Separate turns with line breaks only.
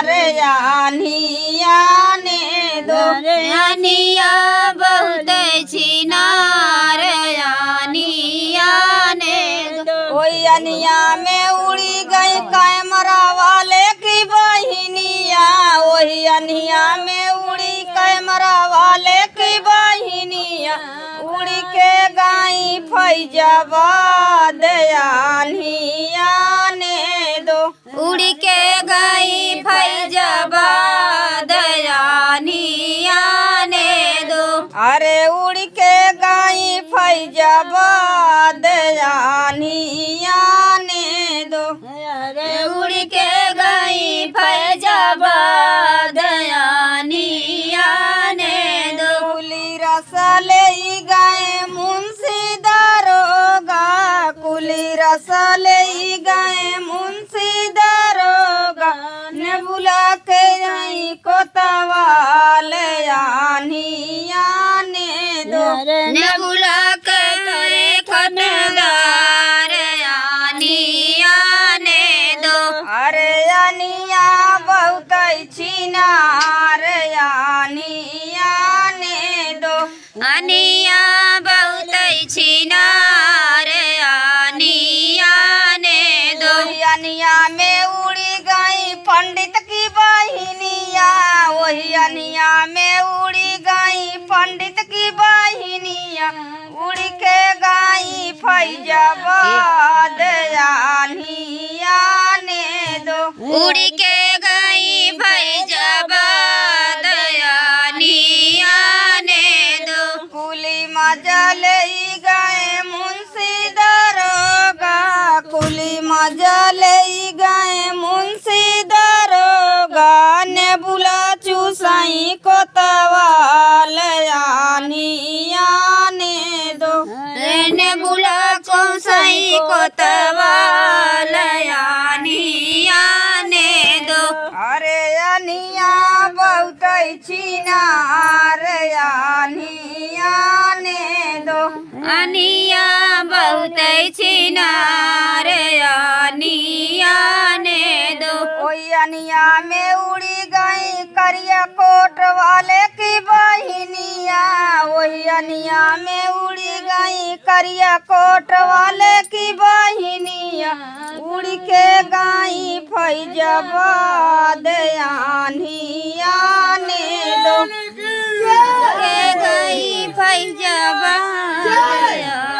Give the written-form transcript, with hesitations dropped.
रे अनिया ने दो
अनिया बहुत छिनार अनिया ने दो।
ओई अनिया में उड़ी गई कैमरा वाले की बहिनिया, वही अनिया में उड़ी कैमरा वाले की बहिनिया, उड़ी के गाई फैजाबाद अनिया ने दो
उड़ के गई फैजाबाद अनिया ने दो।
अरे उड़ के गाई फैजाबाद अनिया ने दो
अरे उड़ के गई फैजाबाद अनिया ने दो।
कुली रसले गए मुंशी दारोगा, कुली रसले गए मुंशी दारोगा, ने बुला के आई कोतवाल अनिया ने दो
ने बुला के करे खतदार अनिया ने दो।
अरे अनिया बहुत छिनार अनिया ने दो
अनिया बहुत छिनार अनिया ने दो।
अनिया में उड़ी गई पंडित की बहिनिया, वही अनिया में उड़ी गई पंडित की बहिनिया, उड़ी के गई फैजाबाद अनिया ने दो
उड़ के गई फैजाबाद अनिया ने दो।
कुली मजल गए मुंशी दारोगा, कुली मजल गए मुंशी दारोगा, ने बुला चूसाई कोतवाल अनिया ने दो
ने बुला चूसाई कोतवाल अनिया ने दो।
अरे अनिया बहुत छिनार अनिया ने दो
अनिया बहुत छिनार अनिया ने दो।
ओई अनिया में उड़ी गई करिया कोट वाले की बहिनिया, वही अनिया में उड़ी गई करिया कोट वाले की बहिनिया, उड़ के गई फैजाबाद